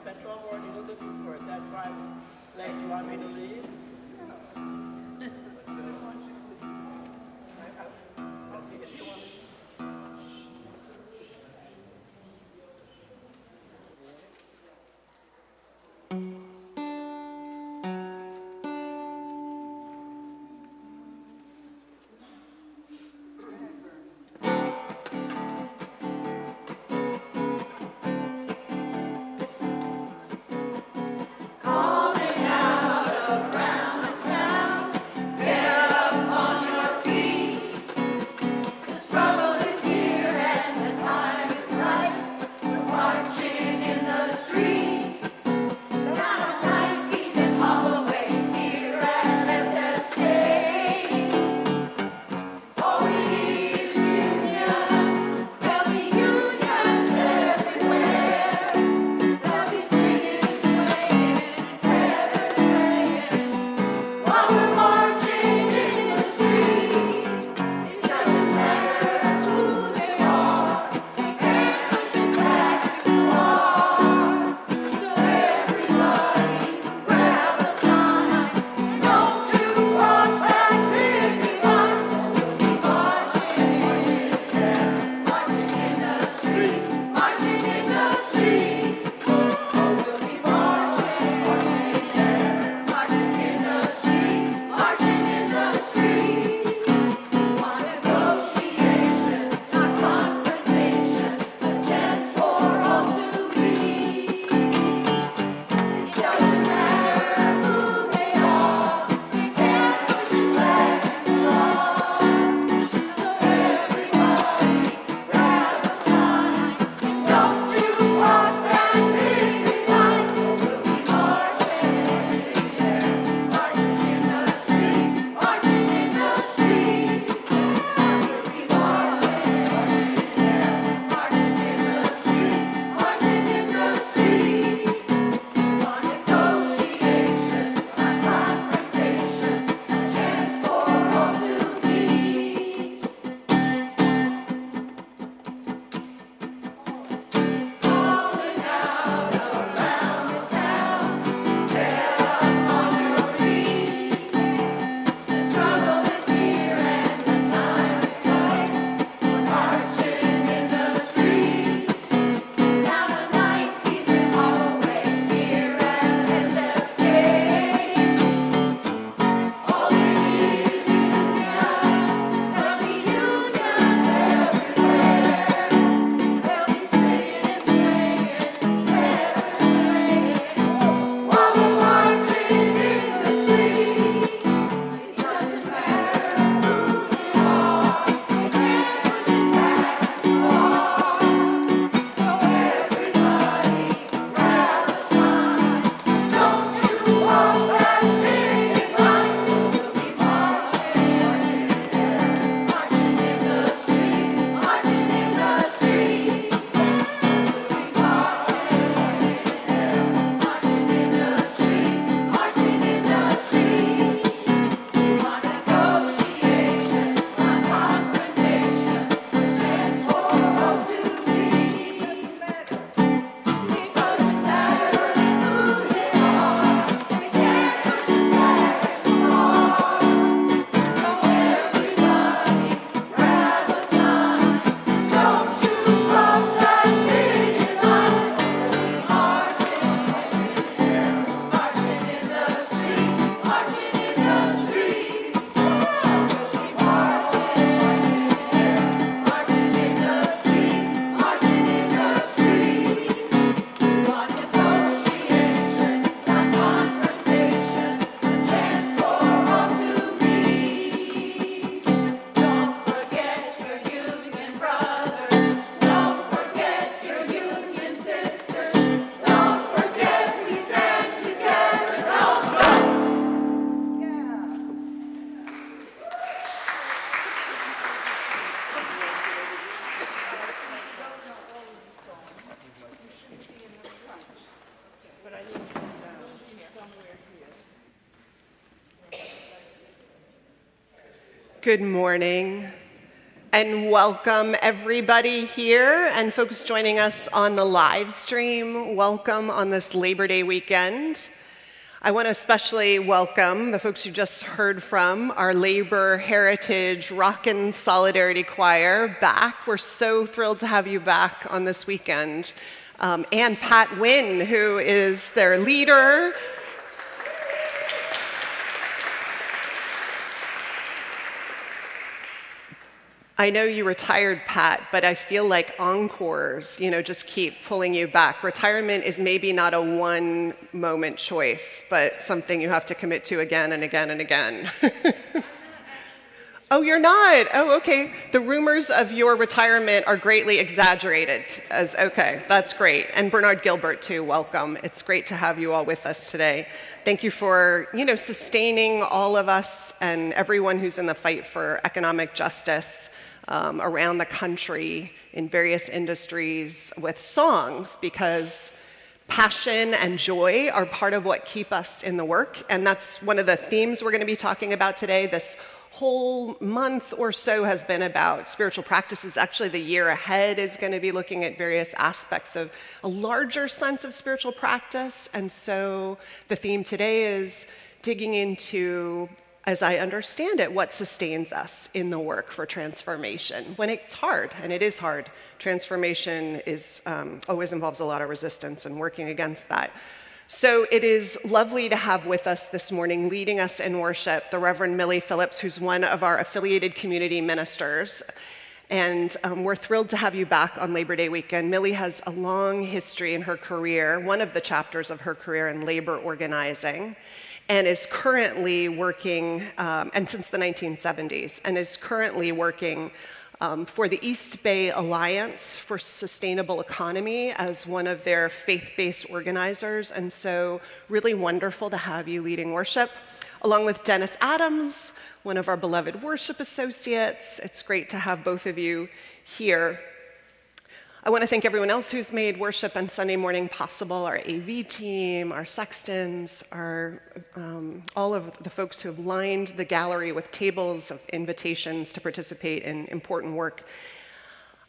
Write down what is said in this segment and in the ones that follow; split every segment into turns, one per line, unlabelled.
spent 12 more days looking for it. That's why I was late. You want me to leave? If you want me.
Good morning. And welcome everybody here and folks joining us on the live stream. Welcome on this Labor Day weekend. I want to especially welcome the folks you just heard from, our Labor Heritage Rockin Solidarity Choir back. We're so thrilled to have you back on this weekend. And Pat Wynne, who is their leader. I know you retired, Pat, but I feel like encores, just keep pulling you back. Retirement is maybe not a one-moment choice, but something you have to commit to again and again and again. Oh, you're not? Oh, okay. The rumors of your retirement are greatly exaggerated. Okay, that's great. And Bernard Gilbert, too, welcome. It's great to have you all with us today. Thank you for, sustaining all of us and everyone who's in the fight for economic justice around the country in various industries with songs, because passion and joy are part of what keep us in the work. And that's one of the themes we're going to be talking about today. This whole month or so has been about spiritual practices. Actually, the year ahead is going to be looking at various aspects of a larger sense of spiritual practice. And so the theme today is digging into, as I understand it, what sustains us in the work for transformation. When it's hard, and it is hard, transformation is always involves a lot of resistance and working against that. So it is lovely to have with us this morning, leading us in worship, the Reverend Millie Phillips, who's one of our affiliated community ministers. And we're thrilled to have you back on Labor Day weekend. Millie has a long history in her career, one of the chapters of her career in labor organizing, and is currently working, and since the 1970s, and is currently working for the East Bay Alliance for Sustainable Economy as one of their faith-based organizers. And so really wonderful to have you leading worship, along with Dennis Adams, one of our beloved worship associates. It's great to have both of you here. I want to thank everyone else who's made worship on Sunday morning possible, our AV team, our sextons, all of the folks who have lined the gallery with tables of invitations to participate in important work.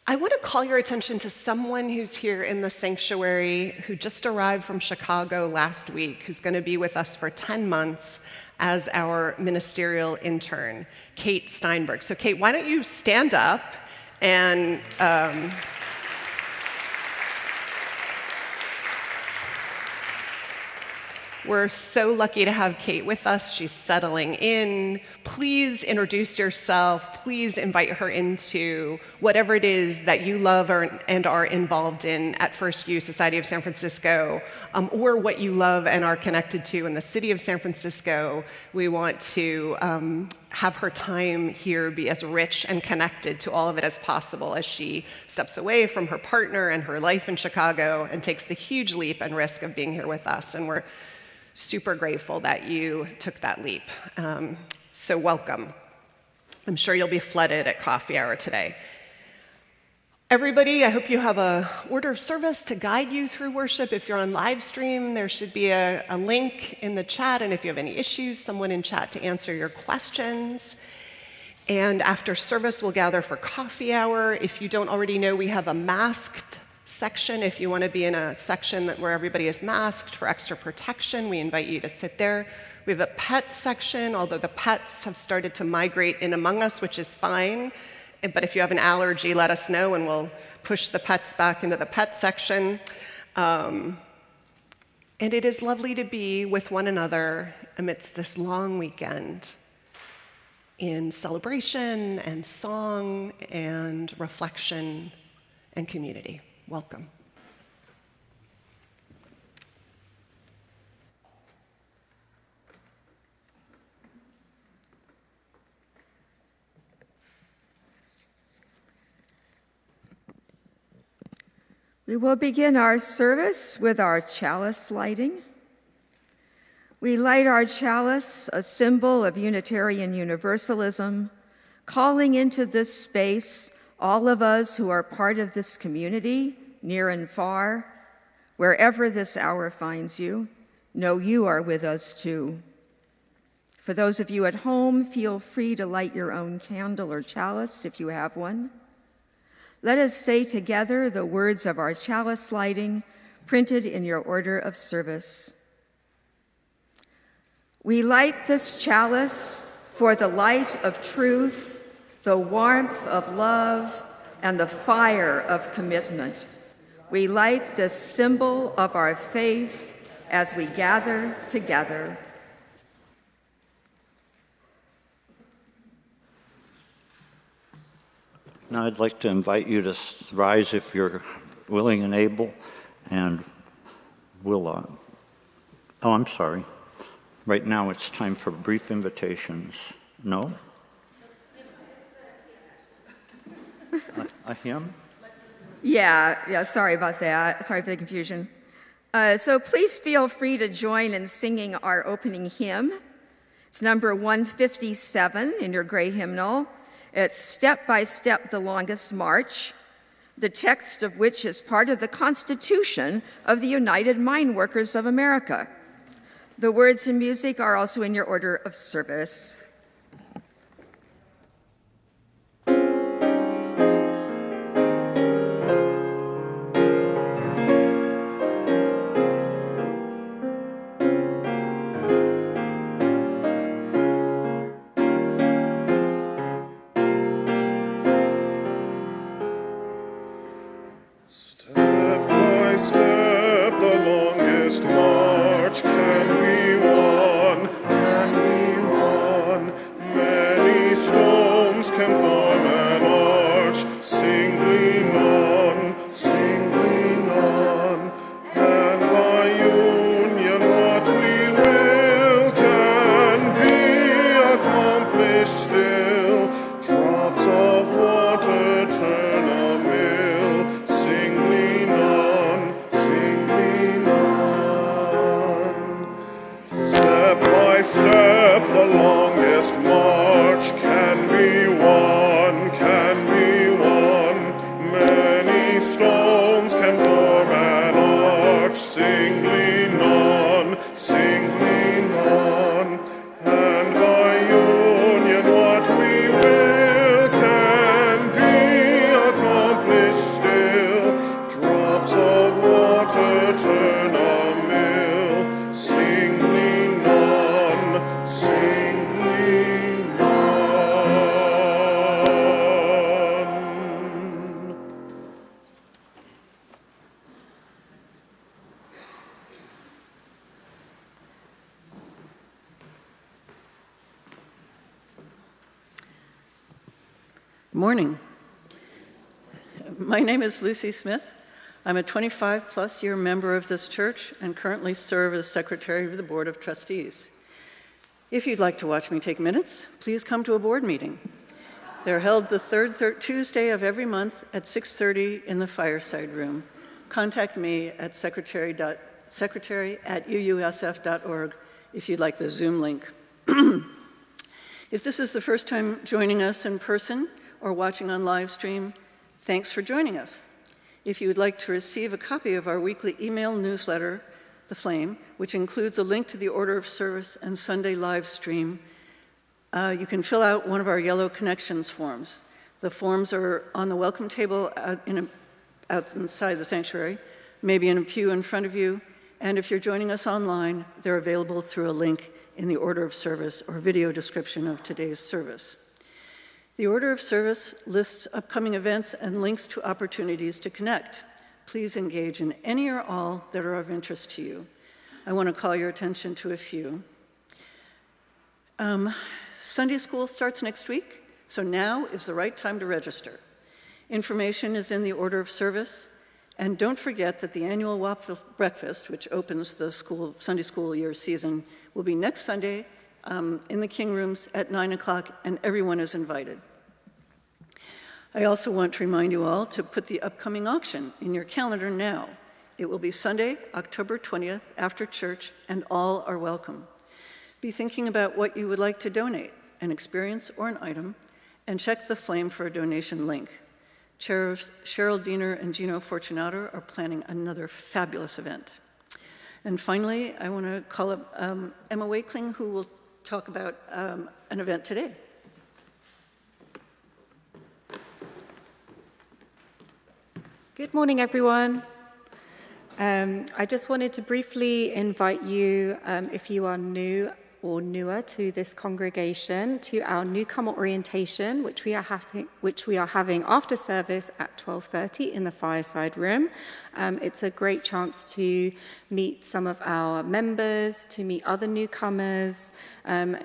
I want to call your attention to someone who's here in the sanctuary who just arrived from Chicago last week, who's going to be with us for 10 months as our ministerial intern, Kate Steinberg. So Kate, why don't you stand up and... We're so lucky to have Kate with us. She's settling in. Please introduce yourself. Please invite her into whatever it is that you love and are involved in at First U, Society of San Francisco, or what you love and are connected to in the city of San Francisco. We want to have her time here be as rich and connected to all of it as possible as she steps away from her partner and her life in Chicago and takes the huge leap and risk of being here with us. And we're super grateful that you took that leap. So welcome. I'm sure you'll be flooded at coffee hour today. Everybody, I hope you have an order of service to guide you through worship. If you're on live stream, there should be a link in the chat, and if you have any issues, someone in chat to answer your questions. And after service, we'll gather for coffee hour. If you don't already know, we have a masked section. If you want to be in a section where everybody is masked for extra protection, we invite you to sit there. We have a pet section, although the pets have started to migrate in among us, which is fine. But if you have an allergy, let us know, and we'll push the pets back into the pet section. And it is lovely to be with one another amidst this long weekend in celebration and song and reflection and community. Welcome.
We will begin our service with our chalice lighting. We light our chalice, a symbol of Unitarian Universalism, calling into this space all of us who are part of this community, near and far, wherever this hour finds you, know you are with us too. For those of you at home, feel free to light your own candle or chalice if you have one. Let us say together the words of our chalice lighting, printed in your order of service. We light this chalice for the light of truth, the warmth of love, and the fire of commitment. We light this symbol of our faith as we gather together.
Now I'd like to invite you to rise if you're willing and able, and we'll, oh, I'm sorry. Right now it's time for brief invitations. No? A hymn?
Yeah, sorry about that. Sorry for the confusion. So please feel free to join in singing our opening hymn. It's number 157 in your gray hymnal. It's Step by Step, the Longest March, the text of which is part of the Constitution of the United Mine Workers of America. The words and music are also in your order of service.
Morning. My name is Lucy Smith. I'm a 25-plus year member of this church and currently serve as secretary of the Board of Trustees. If you'd like to watch me take minutes, please come to a board meeting. They're held the third Tuesday of every month at 6:30 in the fireside room. Contact me at secretary@uusf.org if you'd like the Zoom link. If this is the first time joining us in person or watching on live stream, thanks for joining us. If you would like to receive a copy of our weekly email newsletter, The Flame, which includes a link to the order of service and Sunday live stream, you can fill out one of our yellow connections forms. The forms are on the welcome table out inside the sanctuary, maybe in a pew in front of you, and if you're joining us online, they're available through a link in the order of service or video description of today's service. The order of service lists upcoming events and links to opportunities to connect. Please engage in any or all that are of interest to you. I want to call your attention to a few. Sunday school starts next week, so now is the right time to register. Information is in the order of service, and don't forget that the annual waffle breakfast, which opens the Sunday school year season, will be next Sunday in the King Rooms at 9 o'clock, and everyone is invited. I also want to remind you all to put the upcoming auction in your calendar now. It will be Sunday, October 20th, after church, and all are welcome. Be thinking about what you would like to donate, an experience or an item, and check the Flame for a donation link. Sheriffs Cheryl Diener and Gino Fortunato are planning another fabulous event. And finally, I want to call up Emma Wakeling, who will talk about an event today.
Good morning, everyone. I just wanted to briefly invite you, if you are new or newer to this congregation, to our newcomer orientation, which we are having after service at 12:30 in the fireside room. It's a great chance to meet some of our members, to meet other newcomers,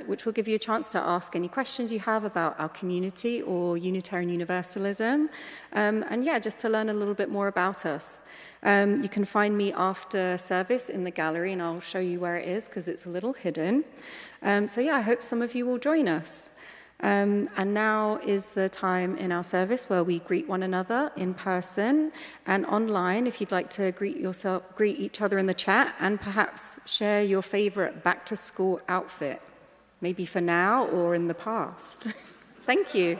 which will give you a chance to ask any questions you have about our community or Unitarian Universalism, and yeah, just to learn a little bit more about us. You can find me after service in the gallery, and I'll show you where it is because it's a little hidden. So yeah, I hope some of you will join us. And now is the time in our service where we greet one another in person and online. If you'd like to greet each other in the chat, and perhaps share your favorite back-to-school outfit, maybe for now or in the past. Thank you.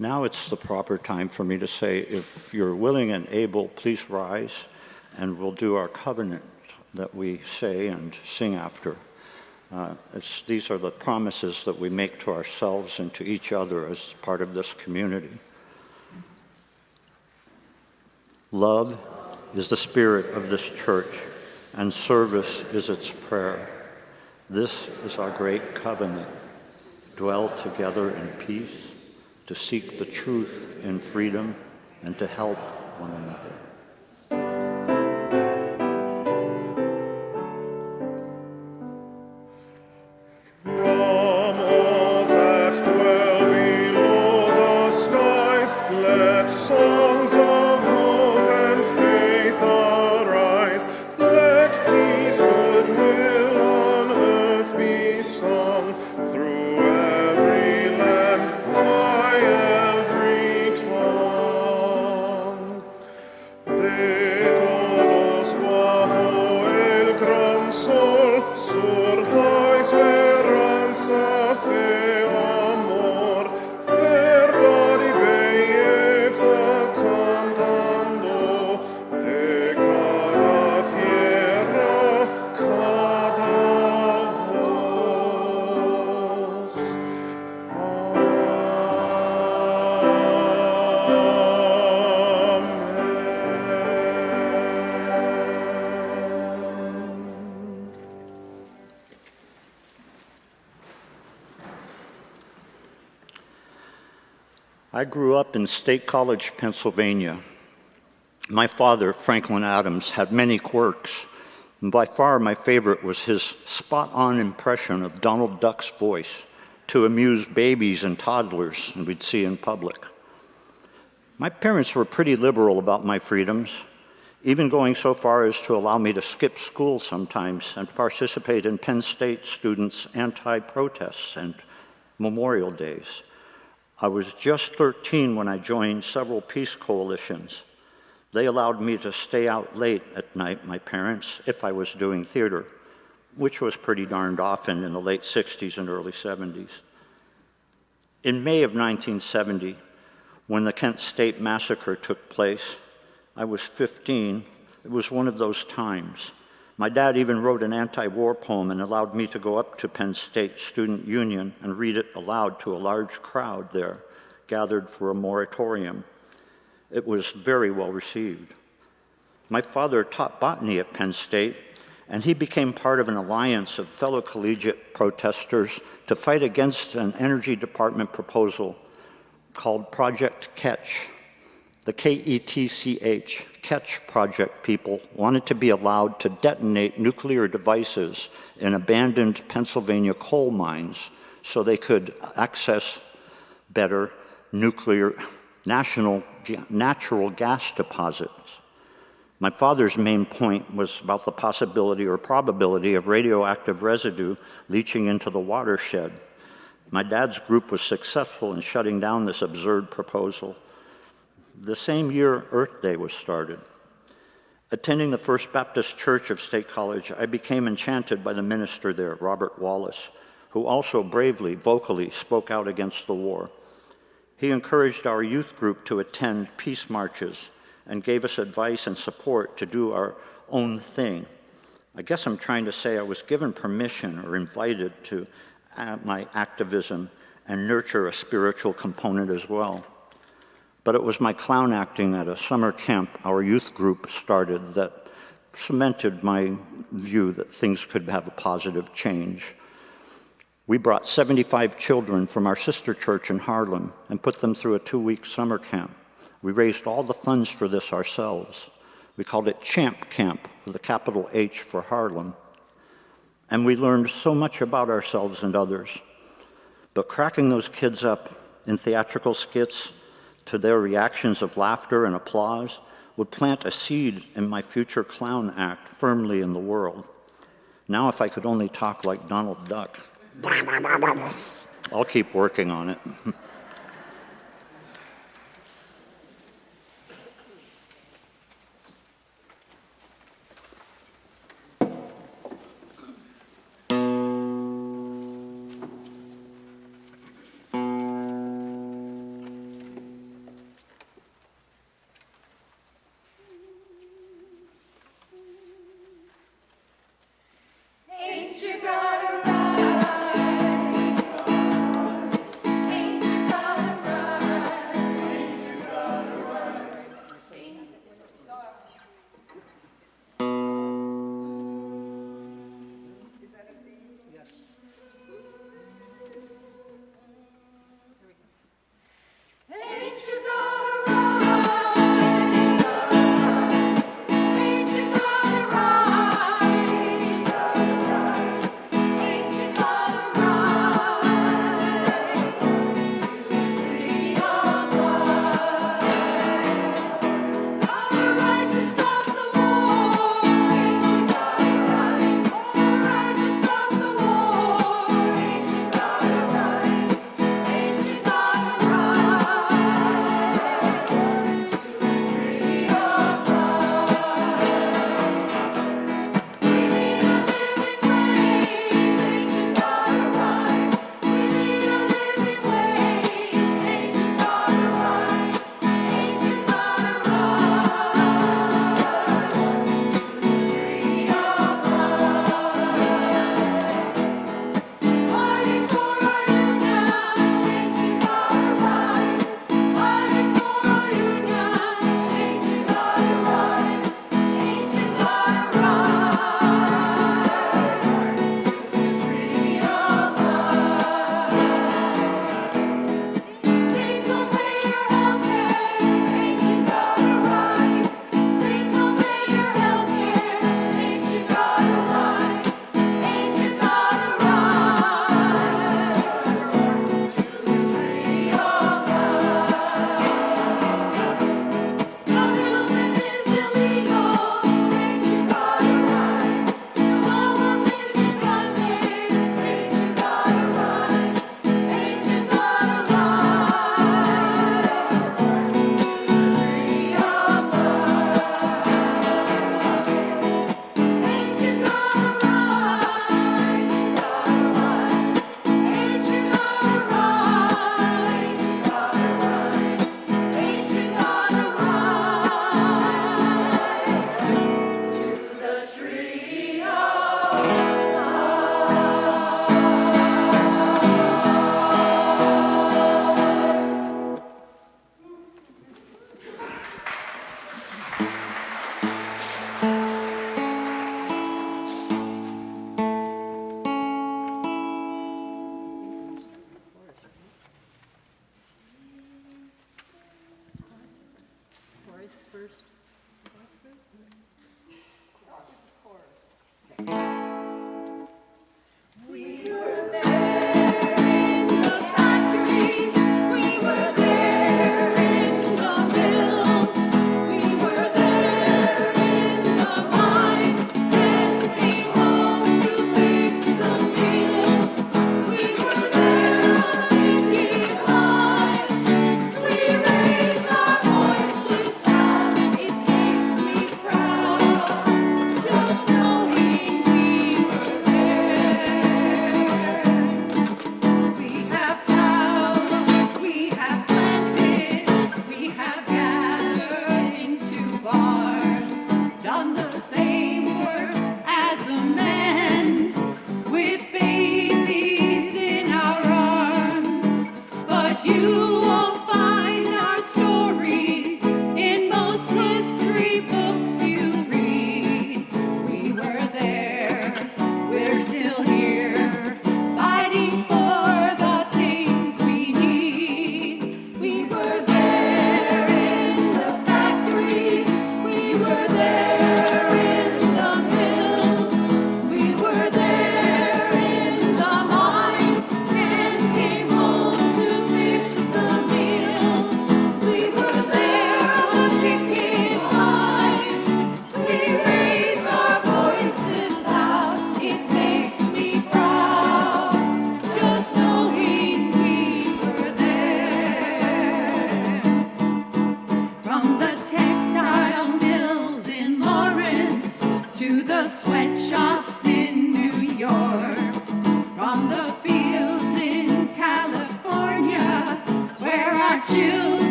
Now it's the proper time for me to say, if you're willing and able, please rise, and we'll do our covenant that we say and sing after. These are the promises that we make to ourselves and to each other as part of this community. Love is the spirit of this church, and service is its prayer. This is our great covenant. Dwell together in peace, to seek the truth in freedom, and to help one another.
From all that dwell below the skies, let songs of hope and faith arise. Let peace, goodwill on earth be sung through every land, by every tongue. De todos bajo el gran sol surja esperanza, fe, amor, verdad y belleza cantando de cada tierra, cada voz.
I grew up in State College, Pennsylvania. My father, Franklin Adams, had many quirks, and by far my favorite was his spot-on impression of Donald Duck's voice to amuse babies and toddlers we'd see in public. My parents were pretty liberal about my freedoms, even going so far as to allow me to skip school sometimes and participate in Penn State students' anti-protests and Memorial Days. I was just 13 when I joined several peace coalitions. They allowed me to stay out late at night, my parents, if I was doing theater, which was pretty darned often in the late 60s and early 70s. In May of 1970, when the Kent State Massacre took place, I was 15. It was one of those times. My dad even wrote an anti-war poem and allowed me to go up to Penn State Student Union and read it aloud to a large crowd there, gathered for a moratorium. It was very well received. My father taught botany at Penn State, and he became part of an alliance of fellow collegiate protesters to fight against an Energy Department proposal called Project Ketch. The KETCH, Ketch Project people, wanted to be allowed to detonate nuclear devices in abandoned Pennsylvania coal mines so they could access better natural gas deposits. My father's main point was about the possibility or probability of radioactive residue leaching into the watershed. My dad's group was successful in shutting down this absurd proposal. The same year, Earth Day was started. Attending the First Baptist Church of State College, I became enchanted by the minister there, Robert Wallace, who also bravely, vocally spoke out against the war. He encouraged our youth group to attend peace marches and gave us advice and support to do our own thing. I guess I'm trying to say I was given permission or invited to my activism and nurture a spiritual component as well. But it was my clown acting at a summer camp our youth group started that cemented my view that things could have a positive change. We brought 75 children from our sister church in Harlem and put them through a 2-week summer camp. We raised all the funds for this ourselves. We called it Champ Camp, with a capital H for Harlem. And we learned so much about ourselves and others. But cracking those kids up in theatrical skits to their reactions of laughter and applause would plant a seed in my future clown act firmly in the world. Now if I could only talk like Donald Duck. I'll keep working on it.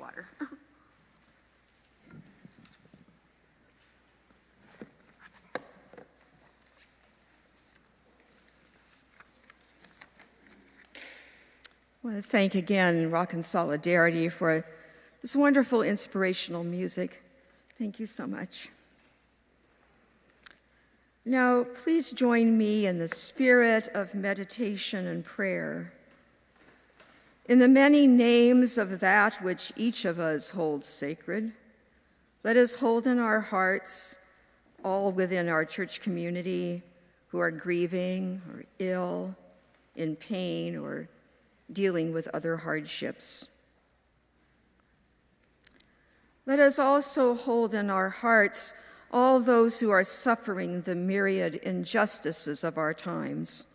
water. I want to thank again Rockin Solidarity for this wonderful inspirational music. Thank you so much. Now, please join me in the spirit of meditation and prayer. In the many names of that which each of us holds sacred, let us hold in our hearts all within our church community who are grieving or ill, in pain, or dealing with other hardships. Let us also hold in our hearts all those who are suffering the myriad injustices of our times.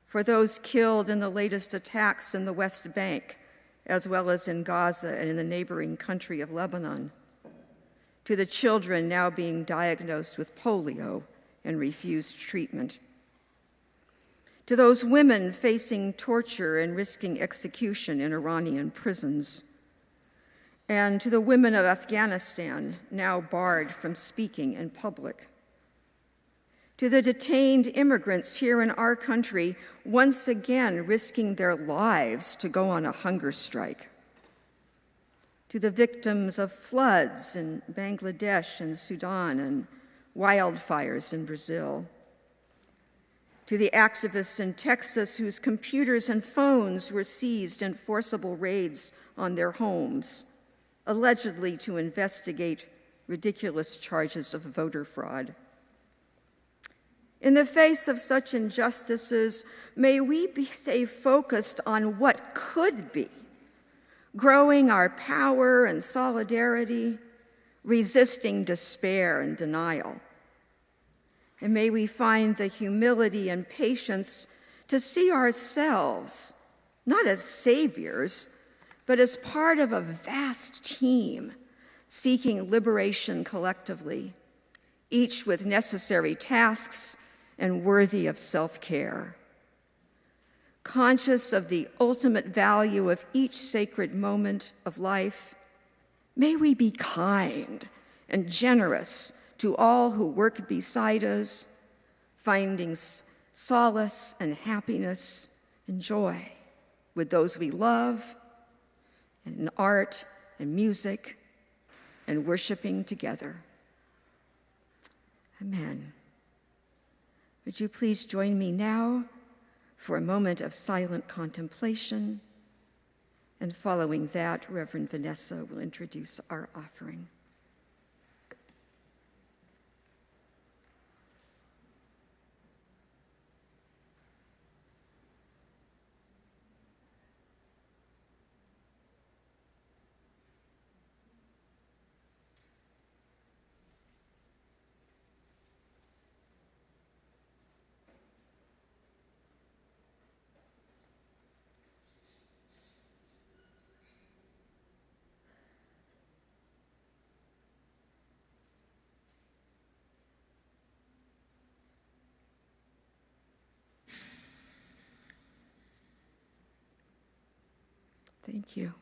For those killed in the latest attacks in the West Bank, as well as in Gaza and in the neighboring country of Lebanon. To the children now being diagnosed with polio and refused treatment. To those women facing torture and risking execution in Iranian prisons. And to the women of Afghanistan, now barred from speaking in public. To the detained immigrants here in our country, once again risking their lives to go on a hunger strike. To the victims of floods in Bangladesh and Sudan and wildfires in Brazil. To the activists in Texas whose computers and phones were seized in forcible raids on their homes, allegedly to investigate ridiculous charges of voter fraud. In the face of such injustices, may we stay focused on what could be, growing our power and solidarity, resisting despair and denial. And may we find the humility and patience to see ourselves, not as saviors, but as part of a vast team seeking liberation collectively, each with necessary tasks and worthy of self-care. Conscious of the ultimate value of each sacred moment of life, may we be kind and generous to all who work beside us, finding solace and happiness and joy with those we love, and in art and music, and worshiping together. Amen. Would you please join me now for a moment of silent contemplation, and following that, Reverend Vanessa will introduce our offering. Thank you.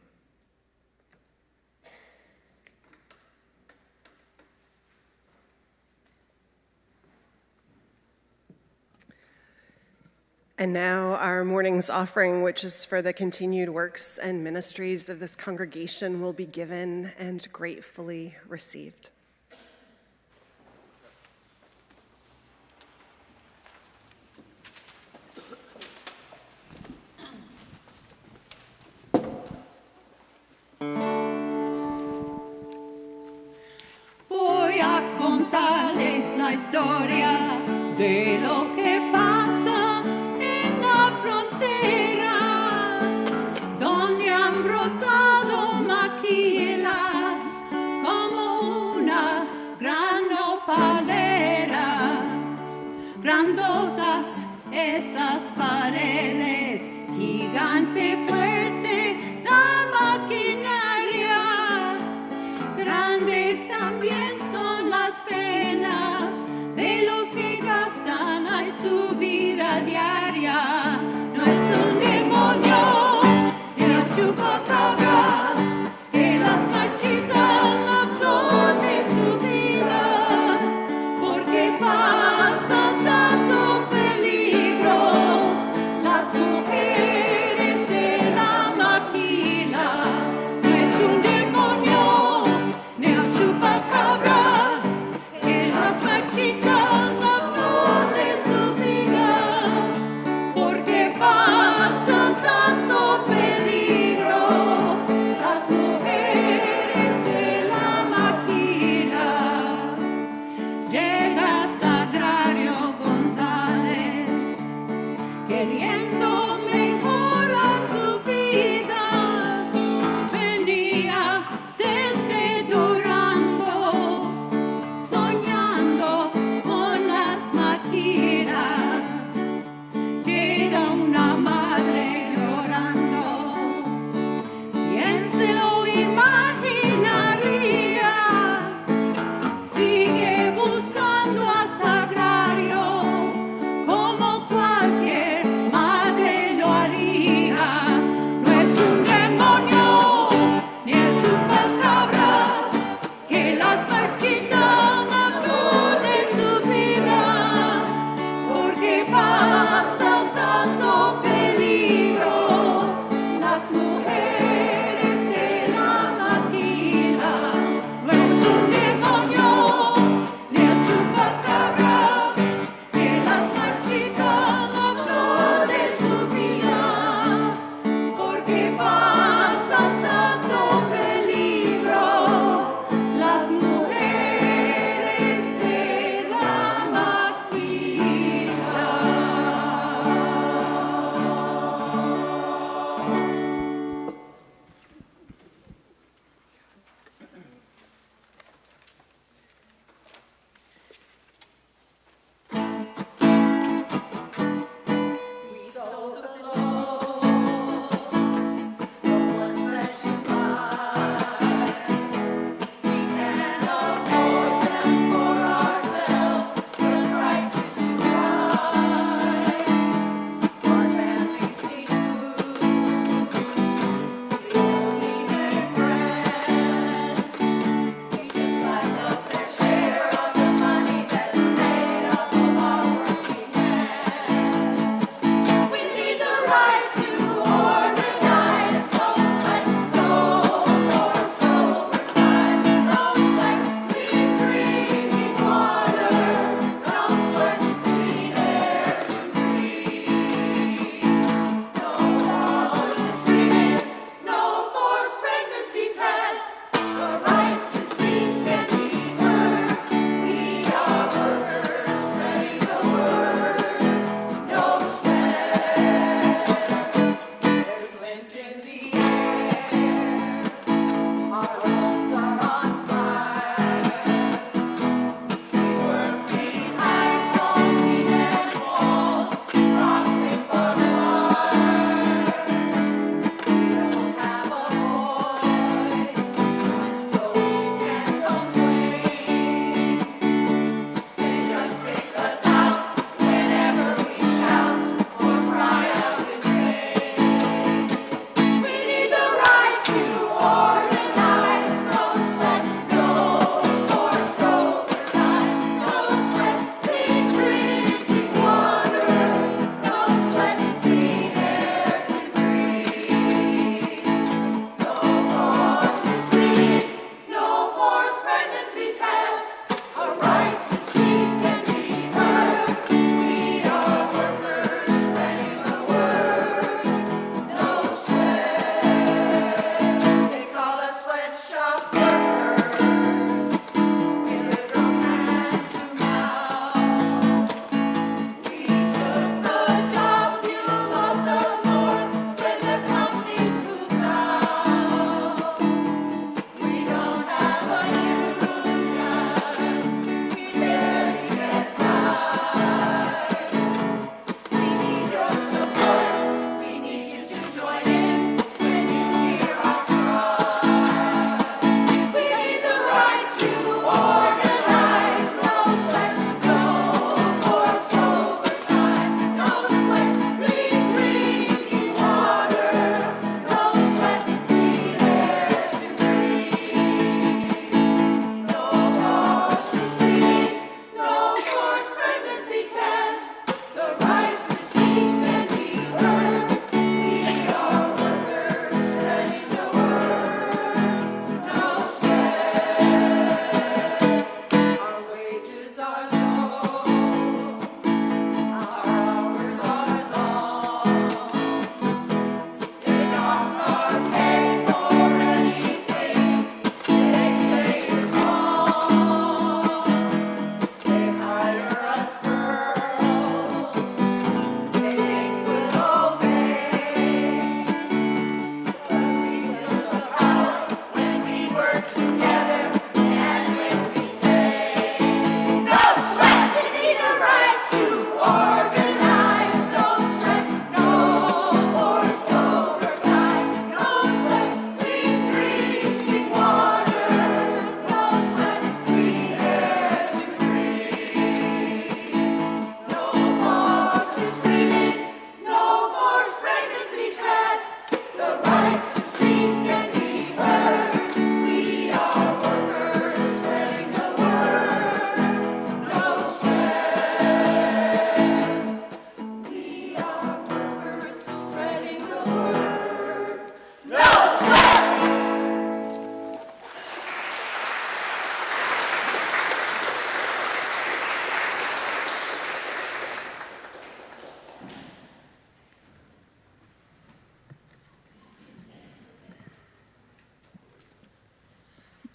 And now our morning's offering, which is for the continued works and ministries of this congregation, will be given and gratefully received.
Voy a contarles la historia de lo que pasa en la frontera, donde han brotado maquilas como una gran nopalera. Grandotas esas paredes, gigante fuerte la maquinaria, grandes también son las penas de los que gastan ahí su vida diaria. No es un demonio, el chupacabras, el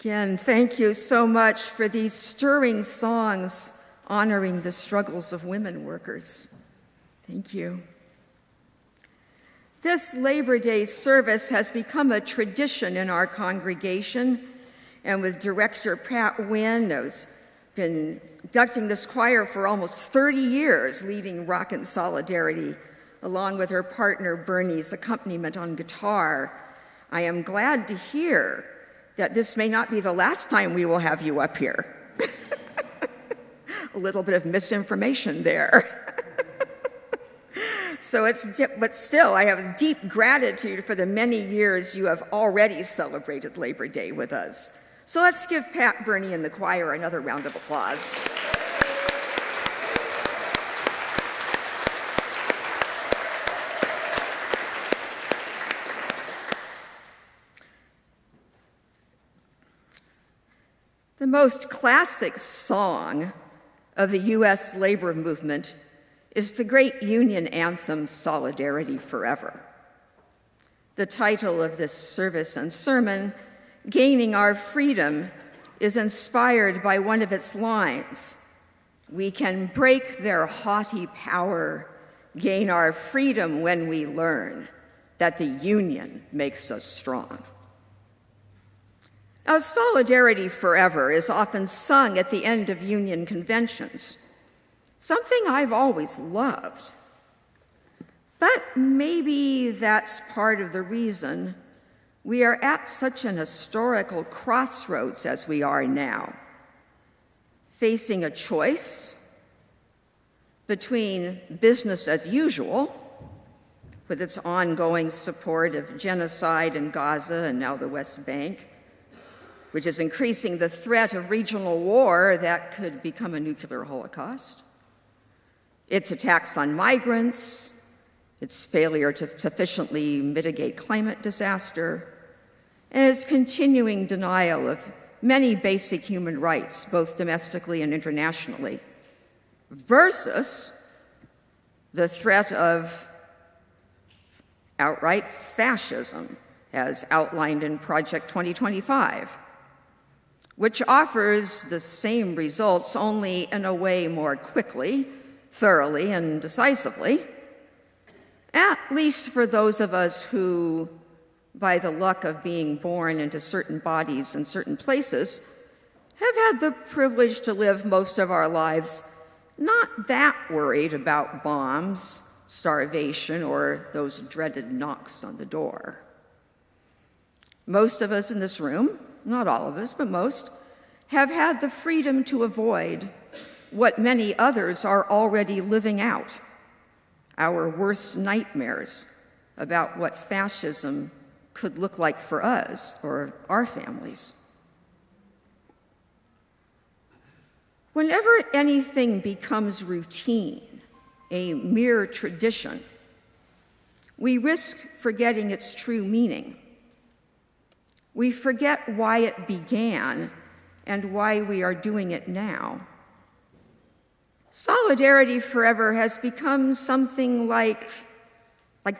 Again, thank you so much for these stirring songs honoring the struggles of women workers. Thank you. This Labor Day service has become a tradition in our congregation, and with Director Pat Wynne, who's been conducting this choir for almost 30 years, leading Rockin Solidarity, along with her partner Bernie's accompaniment on guitar, I am glad to hear that this may not be the last time we will have you up here. A little bit of misinformation there. But still, I have deep gratitude for the many years you have already celebrated Labor Day with us. So let's give Pat, Bernie, and the choir another round of applause. The most classic song of the U.S. labor movement is the great union anthem, Solidarity Forever. The title of this service and sermon, Gaining Our Freedom, is inspired by one of its lines. We can break their haughty power, gain our freedom when we learn that the union makes us strong. Now, Solidarity Forever is often sung at the end of union conventions, something I've always loved. But maybe that's part of the reason we are at such an historical crossroads as we are now, facing a choice between business as usual, with its ongoing support of genocide in Gaza and now the West Bank, which is increasing the threat of regional war that could become a nuclear holocaust, its attacks on migrants, its failure to sufficiently mitigate climate disaster, and its continuing denial of many basic human rights, both domestically and internationally, versus the threat of outright fascism, as outlined in Project 2025, which offers the same results, only in a way more quickly, thoroughly, and decisively, at least for those of us who, by the luck of being born into certain bodies and certain places, have had the privilege to live most of our lives not that worried about bombs, starvation, or those dreaded knocks on the door. Most of us in this room, not all of us, but most, have had the freedom to avoid what many others are already living out, our worst nightmares about what fascism could look like for us or our families. Whenever anything becomes routine, a mere tradition, we risk forgetting its true meaning. We forget why it began and why we are doing it now. Solidarity Forever has become something like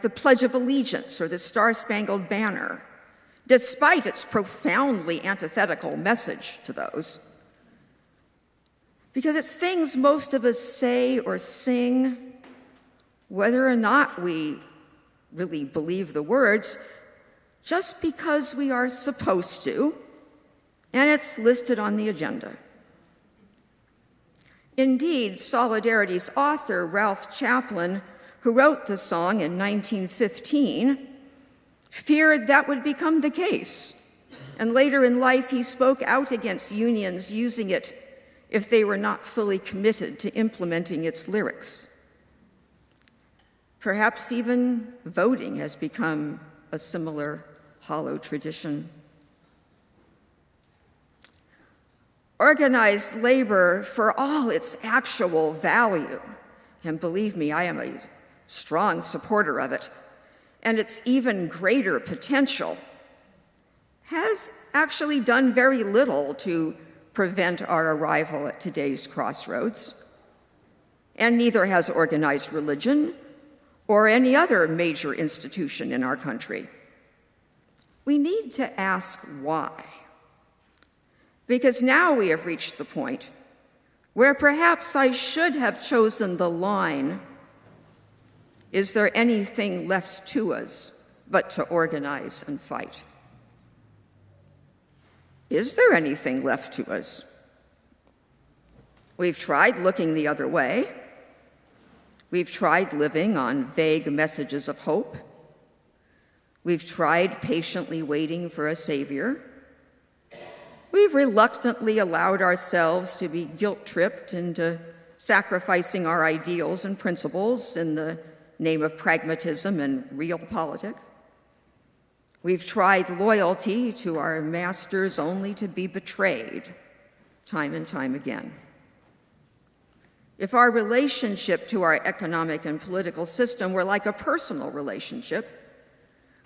the Pledge of Allegiance or the Star-Spangled Banner, despite its profoundly antithetical message to those. Because it's things most of us say or sing, whether or not we really believe the words, just because we are supposed to, and it's listed on the agenda. Indeed, Solidarity's author, Ralph Chaplin, who wrote the song in 1915, feared that would become the case, and later in life he spoke out against unions using it if they were not fully committed to implementing its lyrics. Perhaps even voting has become a similar hollow tradition. Organized labor, for all its actual value, and believe me, I am a strong supporter of it, and its even greater potential, has actually done very little to prevent our arrival at today's crossroads, and neither has organized religion or any other major institution in our country. We need to ask why. Because now we have reached the point where perhaps I should have chosen the line, is there anything left to us but to organize and fight? Is there anything left to us? We've tried looking the other way. We've tried living on vague messages of hope. We've tried patiently waiting for a savior. We've reluctantly allowed ourselves to be guilt-tripped into sacrificing our ideals and principles in the name of pragmatism and realpolitik. We've tried loyalty to our masters only to be betrayed time and time again. If our relationship to our economic and political system were like a personal relationship,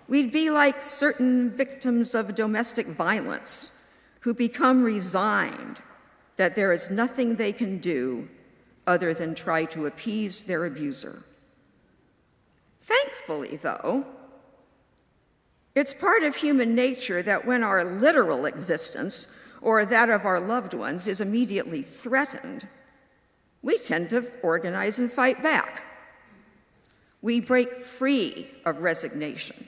we'd be like certain victims of domestic violence who become resigned that there is nothing they can do other than try to appease their abuser. Thankfully, though, it's part of human nature that when our literal existence or that of our loved ones is immediately threatened, we tend to organize and fight back. We break free of resignation.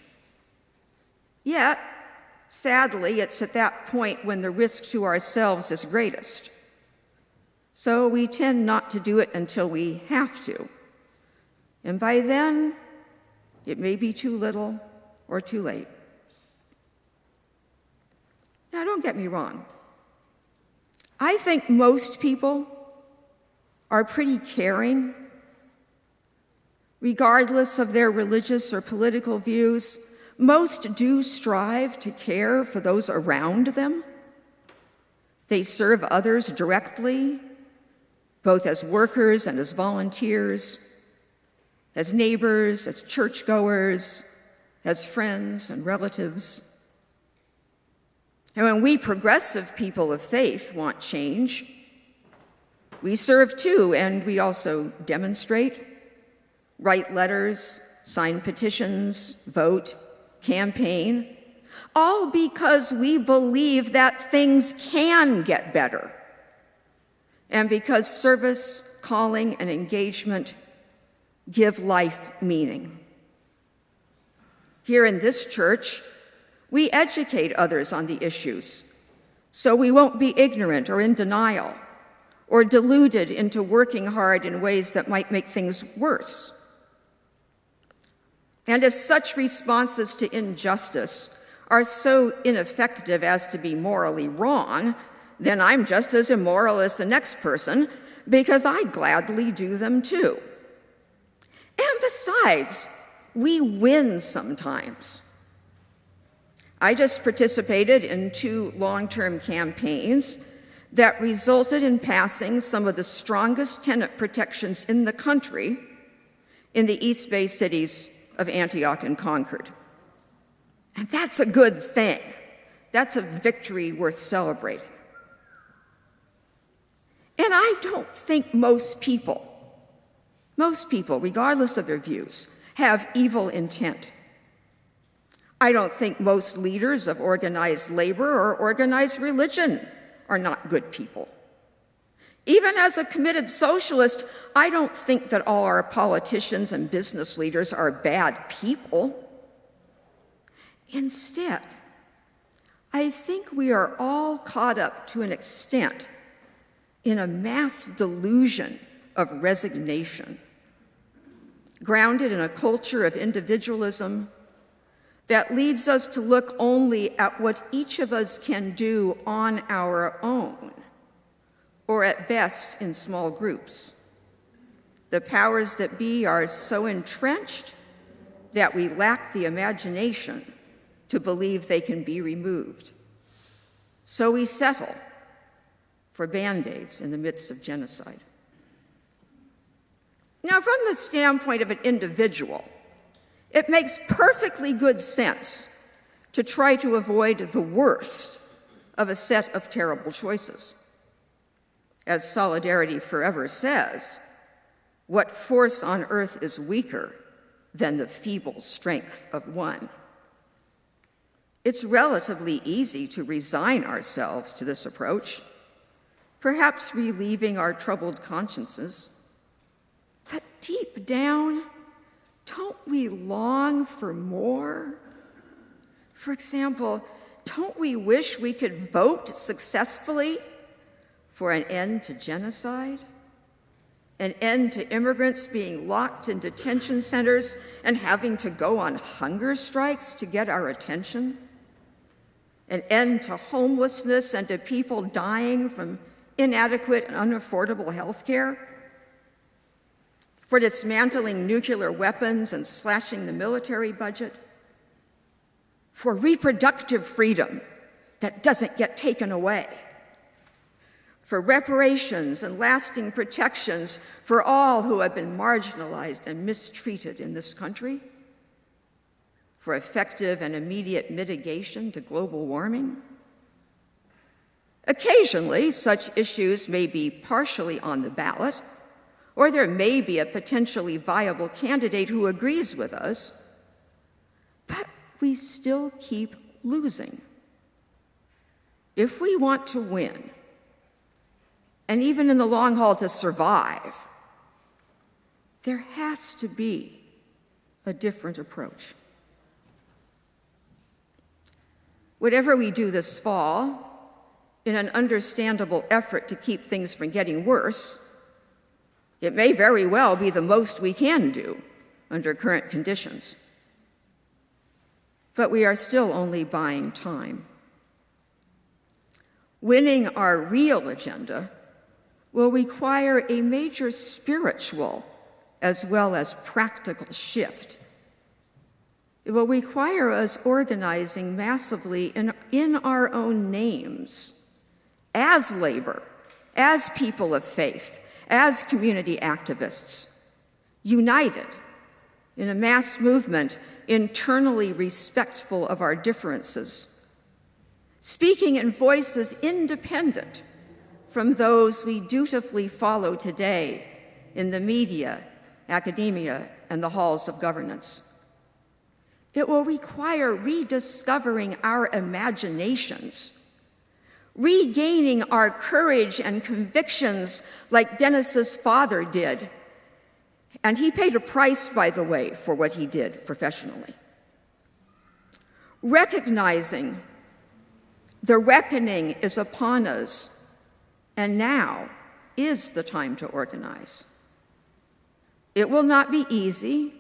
Yet, sadly, it's at that point when the risk to ourselves is greatest. So we tend not to do it until we have to. And by then, it may be too little or too late. Now, don't get me wrong. I think most people are pretty caring, regardless of their religious or political views. Most do strive to care for those around them. They serve others directly, both as workers and as volunteers, as neighbors, as churchgoers, as friends and relatives. And when we progressive people of faith want change, we serve too, and we also demonstrate, write letters, sign petitions, vote, campaign, all because we believe that things can get better, and because service, calling, and engagement give life meaning. Here in this church, we educate others on the issues, so we won't be ignorant or in denial, or deluded into working hard in ways that might make things worse. And if such responses to injustice are so ineffective as to be morally wrong, then I'm just as immoral as the next person, because I gladly do them too. And besides, we win sometimes. I just participated in 2 long-term campaigns that resulted in passing some of the strongest tenant protections in the country in the East Bay cities of Antioch and Concord. And that's a good thing. That's a victory worth celebrating. And I don't think most people, regardless of their views, have evil intent. I don't think most leaders of organized labor or organized religion are not good people. Even as a committed socialist, I don't think that all our politicians and business leaders are bad people. Instead, I think we are all caught up to an extent in a mass delusion of resignation, grounded in a culture of individualism that leads us to look only at what each of us can do on our own, or at best in small groups. The powers that be are so entrenched that we lack the imagination to believe they can be removed. So we settle for Band-Aids in the midst of genocide. Now, from the standpoint of an individual, it makes perfectly good sense to try to avoid the worst of a set of terrible choices. As Solidarity Forever says, what force on earth is weaker than the feeble strength of one? It's relatively easy to resign ourselves to this approach, perhaps relieving our troubled consciences. But deep down, don't we long for more? For example, don't we wish we could vote successfully for an end to genocide? An end to immigrants being locked in detention centers and having to go on hunger strikes to get our attention? An end to homelessness and to people dying from inadequate and unaffordable health care? For dismantling nuclear weapons and slashing the military budget? For reproductive freedom that doesn't get taken away? For reparations and lasting protections for all who have been marginalized and mistreated in this country? For effective and immediate mitigation to global warming? Occasionally, such issues may be partially on the ballot, or there may be a potentially viable candidate who agrees with us, but we still keep losing. If we want to win, and even in the long haul to survive, there has to be a different approach. Whatever we do this fall, in an understandable effort to keep things from getting worse, it may very well be the most we can do under current conditions. But we are still only buying time. Winning our real agenda will require a major spiritual as well as practical shift. It will require us organizing massively in our own names, as labor, as people of faith, as community activists, united in a mass movement internally respectful of our differences, speaking in voices independent from those we dutifully follow today in the media, academia, and the halls of governance. It will require rediscovering our imaginations, regaining our courage and convictions like Dennis's father did. And he paid a price, by the way, for what he did professionally. Recognizing the reckoning is upon us, and now is the time to organize. It will not be easy,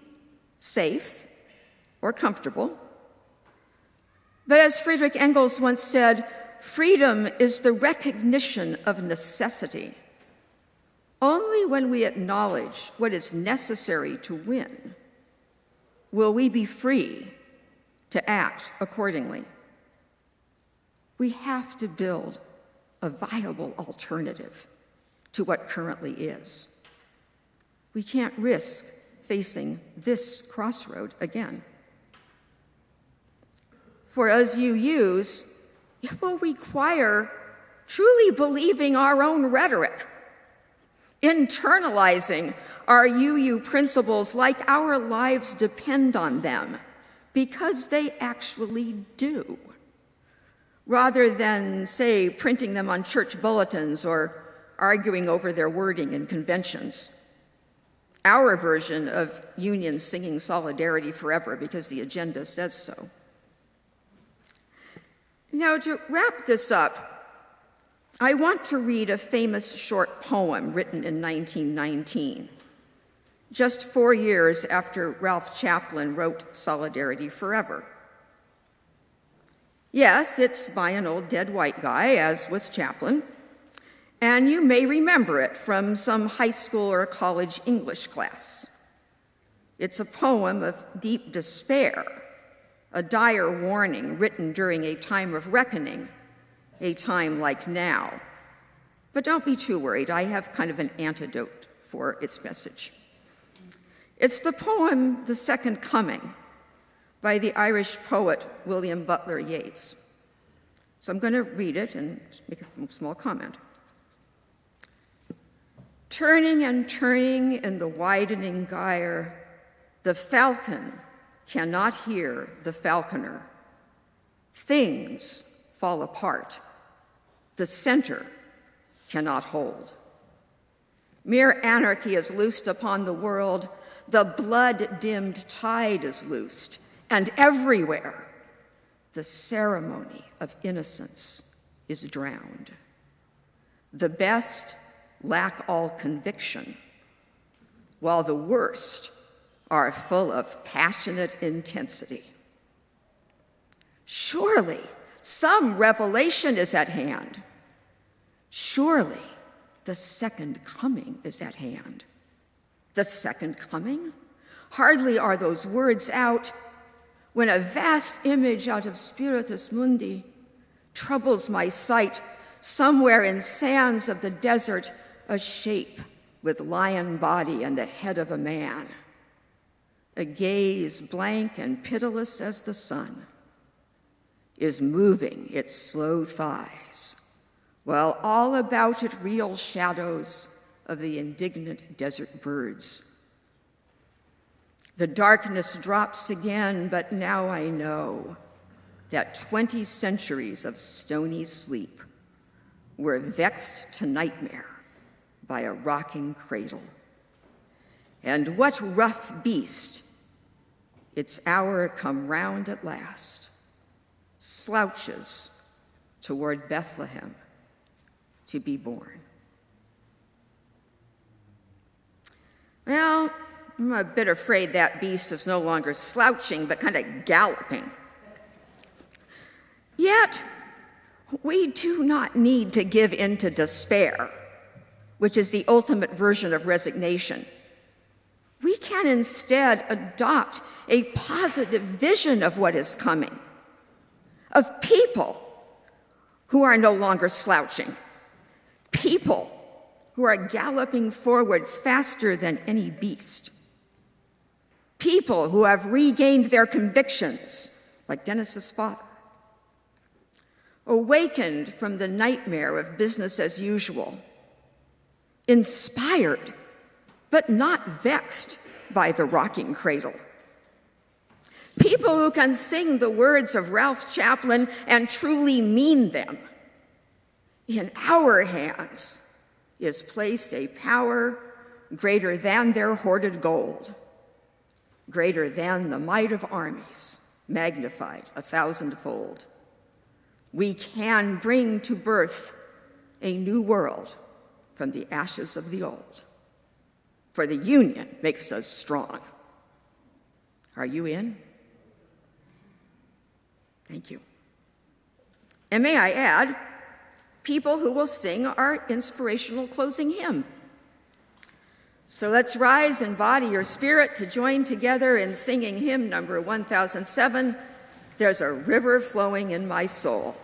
safe, or comfortable. But as Friedrich Engels once said, freedom is the recognition of necessity. Only when we acknowledge what is necessary to win will we be free to act accordingly. We have to build a viable alternative to what currently is. We can't risk facing this crossroad again. For as UUs, it will require truly believing our own rhetoric, internalizing our UU principles like our lives depend on them, because they actually do, rather than, say, printing them on church bulletins or arguing over their wording in conventions. Our version of unions singing solidarity forever because the agenda says so. Now, to wrap this up, I want to read a famous short poem written in 1919, just 4 years after Ralph Chaplin wrote Solidarity Forever. Yes, it's by an old dead white guy, as was Chaplin, and you may remember it from some high school or college English class. It's a poem of deep despair, a dire warning written during a time of reckoning, a time like now. But don't be too worried, I have kind of an antidote for its message. It's the poem The Second Coming by the Irish poet William Butler Yeats. So I'm going to read it and make a small comment. Turning and turning in the widening gyre, the falcon cannot hear the falconer. Things fall apart. The center cannot hold. Mere anarchy is loosed upon the world. The blood-dimmed tide is loosed, and everywhere the ceremony of innocence is drowned. The best lack all conviction, while the worst are full of passionate intensity. Surely some revelation is at hand. Surely the second coming is at hand. The second coming? Hardly are those words out when a vast image out of Spiritus Mundi troubles my sight. Somewhere in sands of the desert, a shape with lion body and the head of a man. A gaze blank and pitiless as the sun is moving its slow thighs, while all about it reel shadows of the indignant desert birds. The darkness drops again, but now I know that 20 centuries of stony sleep were vexed to nightmare by a rocking cradle. And what rough beast, its hour come round at last, slouches toward Bethlehem to be born? Well, I'm a bit afraid that beast is no longer slouching, but kind of galloping. Yet, we do not need to give in to despair, which is the ultimate version of resignation. We can instead adopt a positive vision of what is coming, of people who are no longer slouching, people who are galloping forward faster than any beast, people who have regained their convictions, like Dennis's father, awakened from the nightmare of business as usual, inspired but not vexed by the rocking cradle. People who can sing the words of Ralph Chaplin and truly mean them. In our hands is placed a power greater than their hoarded gold, greater than the might of armies, magnified 1,000-fold. We can bring to birth a new world from the ashes of the old. For the union makes us strong. Are you in? Thank you. And may I add, people who will sing our inspirational closing hymn. So let's rise in body or spirit to join together in singing hymn number 1007, There's a River Flowing in My Soul.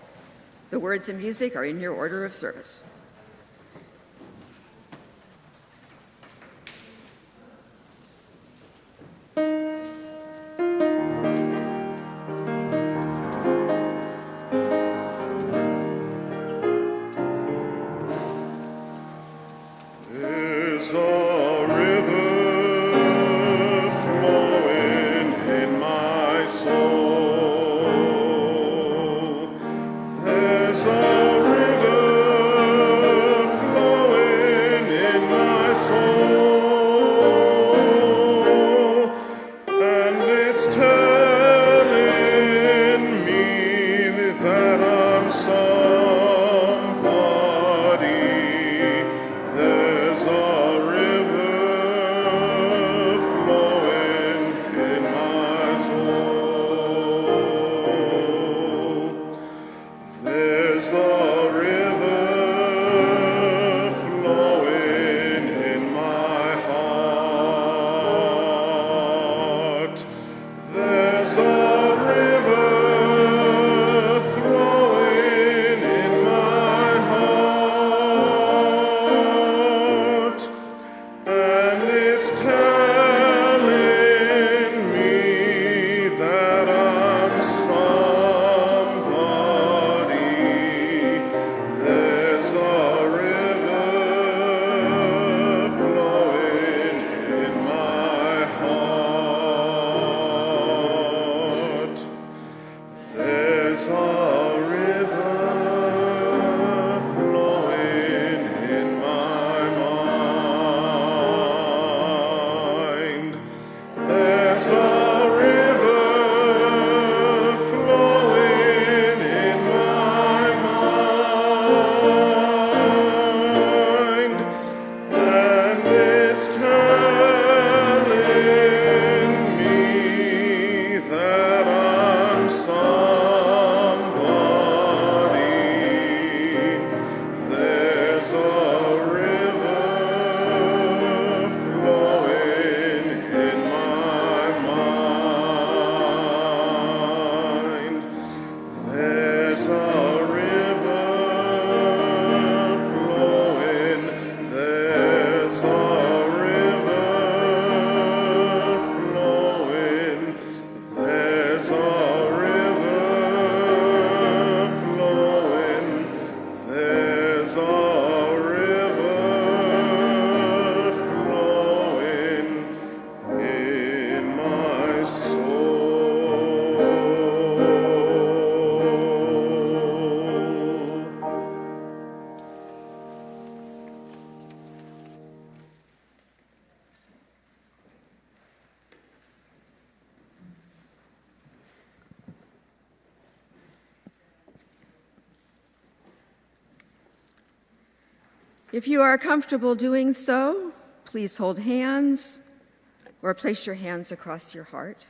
The words and music are in your order of service.
There's a river flowing in my soul. There's a river flowing in my soul, and it's telling me that I'm somebody. There's a river
If you are comfortable doing so, please hold hands or place your hands across your heart.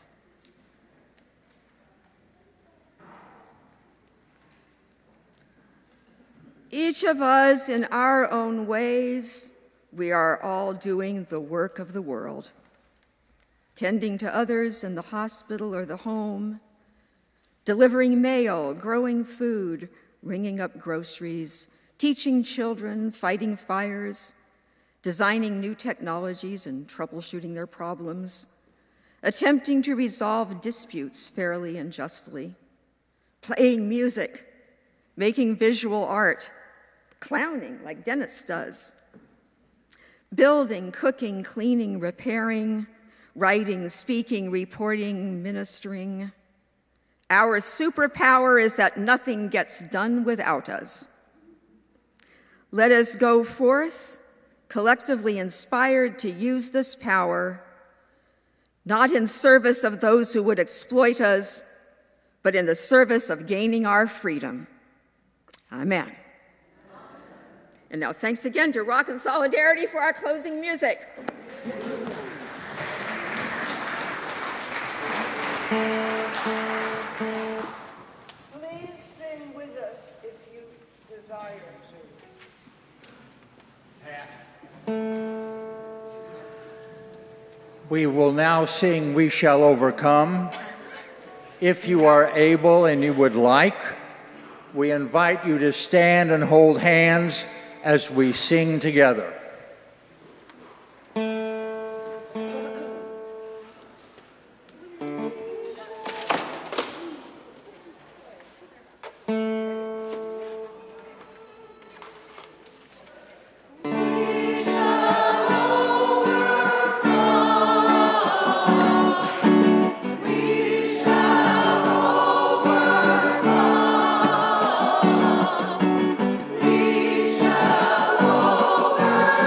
Each of us, in our own ways, we are all doing the work of the world, tending to others in the hospital or the home, delivering mail, growing food, ringing up groceries, teaching children, fighting fires, designing new technologies and troubleshooting their problems, attempting to resolve disputes fairly and justly, playing music, making visual art, clowning like Dennis does, building, cooking, cleaning, repairing, writing, speaking, reporting, ministering. Our superpower is that nothing gets done without us. Let us go forth, collectively inspired to use this power, not in service of those who would exploit us, but in the service of gaining our freedom. Amen. And now thanks again to Rockin Solidarity for our closing music.
Please sing with us if you desire to.
We will now sing We Shall Overcome. If you are able and you would like, we invite you to stand and hold hands as we sing together.
We shall overcome.